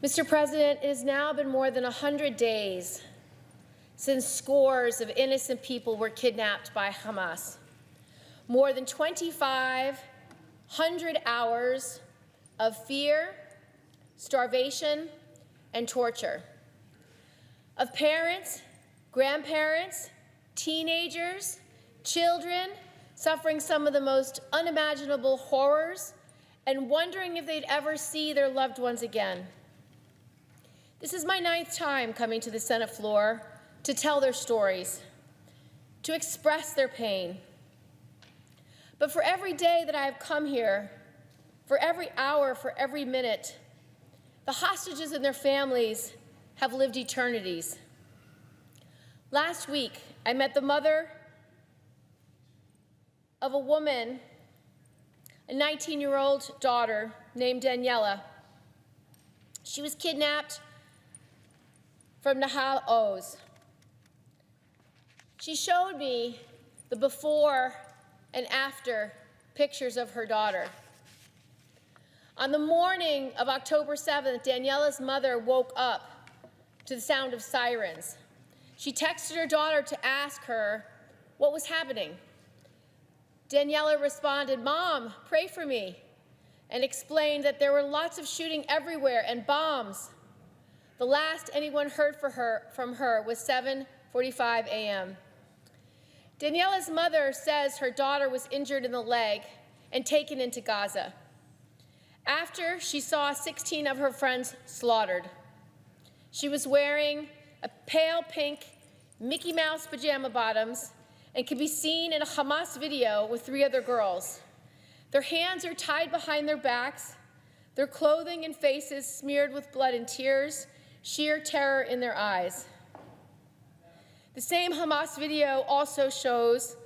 Mr. President, it has now been more than 100 days since scores of innocent people were kidnapped by Hamas. More than 2,500 hours of fear, starvation, and torture. Of parents, grandparents, teenagers, children suffering some of the most unimaginable horrors and wondering if they'd ever see their loved ones again. This is my 9th time coming to the Senate floor to tell their stories, to express their pain. But for every day that I have come here, for every hour, for every minute, the hostages and their families have lived eternities. Last week, I met the mother of a woman, a 19-year-old daughter named Daniela. She was kidnapped from Nahal Oz. She showed me the before and after pictures of her daughter. On the morning of October 7th, Daniela's mother woke up to the sound of sirens. She texted her daughter to ask her what was happening. Daniela responded, "Mom, pray for me," and explained that there were lots of shooting everywhere and bombs. The last anyone heard from her was 7:45 a.m. Daniela's mother says her daughter was injured in the leg and taken into Gaza. After she saw 16 of her friends slaughtered, she was wearing a pale pink Mickey Mouse pajama bottoms and can be seen in a Hamas video with 3 other girls. Their hands are tied behind their backs, their clothing and faces smeared with blood and tears, sheer terror in their eyes. The same Hamas video also shows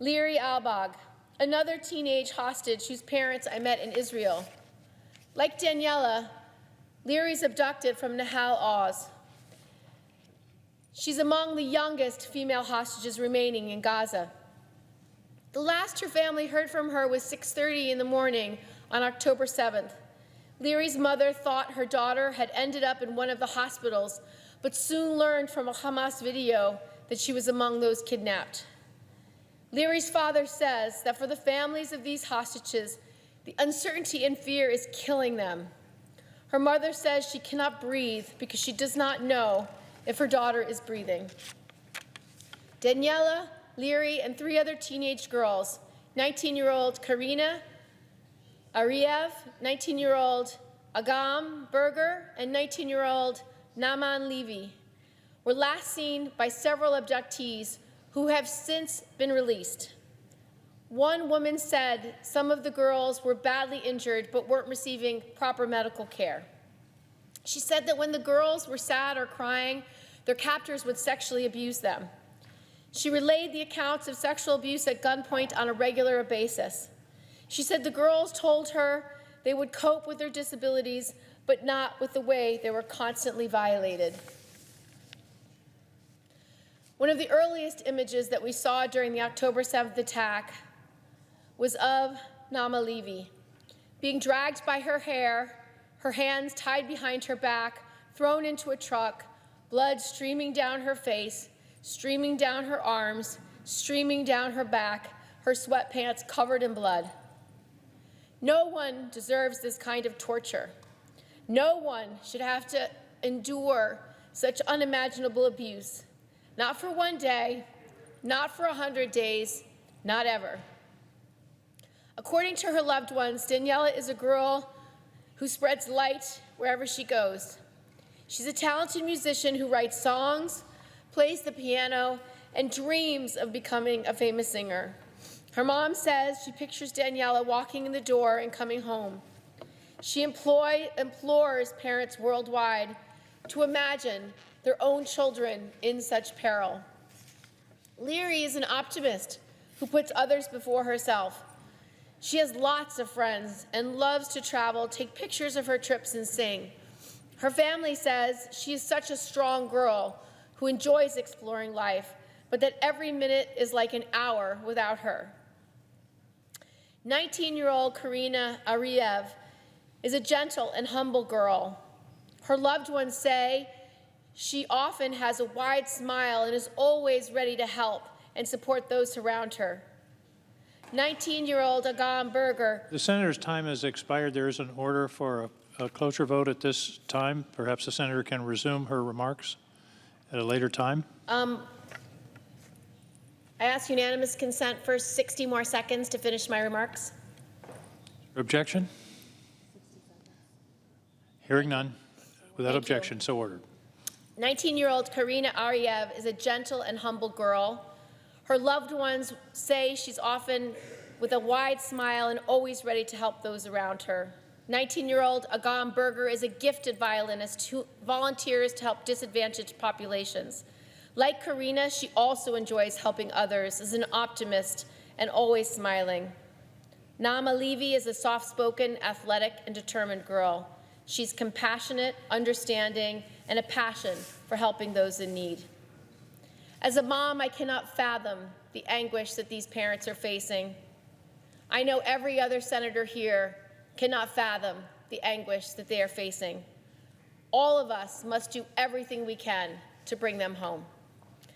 Liri Albag, another teenage hostage whose parents I met in Israel. Like Daniela, Liri's abducted from Nahal Oz. She's among the youngest female hostages remaining in Gaza. The last her family heard from her was 6:30 in the morning on October 7th. Liri's mother thought her daughter had ended up in one of the hospitals, but soon learned from a Hamas video that she was among those kidnapped. Liri's father says that for the families of these hostages, the uncertainty and fear is killing them. Her mother says she cannot breathe because she does not know if her daughter is breathing. Daniela, Liri, and 3 other teenage girls, 19-year-old Karina Ariev, 19-year-old Agam Berger, and 19-year-old Naaman Levy, were last seen by several abductees who have since been released. One woman said some of the girls were badly injured but weren't receiving proper medical care. She said that when the girls were sad or crying, their captors would sexually abuse them. She relayed the accounts of sexual abuse at gunpoint on a regular basis. She said the girls told her they would cope with their disabilities, but not with the way they were constantly violated. One of the earliest images that we saw during the October 7th attack was of Naama Levy being dragged by her hair, her hands tied behind her back, thrown into a truck, blood streaming down her face, streaming down her arms, streaming down her back, her sweatpants covered in blood. No one deserves this kind of torture. No one should have to endure such unimaginable abuse. Not for one day, not for 100 days, not ever. According to her loved ones, Daniela is a girl who spreads light wherever she goes. She's a talented musician who writes songs, plays the piano, and dreams of becoming a famous singer. Her mom says she pictures Daniela walking in the door and coming home. She implores parents worldwide to imagine their own children in such peril. Liri is an optimist who puts others before herself. She has lots of friends and loves to travel, take pictures of her trips, and sing. Her family says she is such a strong girl who enjoys exploring life, but that every minute is like an hour without her. 19-year-old Karina Ariev is a gentle and humble girl. Her loved ones say she often has a wide smile and is always ready to help and support those around her. 19-year-old Agam Berger. The senator's time has expired. There is an order for a cloture vote at this time. Perhaps the senator can resume her remarks at a later time. I ask unanimous consent for 60 more seconds to finish my remarks. Objection? Hearing none. Without Thank objection, you. so ordered. 19-year-old Karina Ariev is a gentle and humble girl. Her loved ones say she's often with a wide smile and always ready to help those around her. 19-year-old Agam Berger is a gifted violinist who volunteers to help disadvantaged populations. Like Karina, she also enjoys helping others, is an optimist, and always smiling. Naama Levy is a soft-spoken, athletic, and determined girl. She's compassionate, understanding, and a passion for helping those in need. As a mom, I cannot fathom the anguish that these parents are facing. I know every other senator here cannot fathom the anguish that they are facing. All of us must do everything we can to bring them home.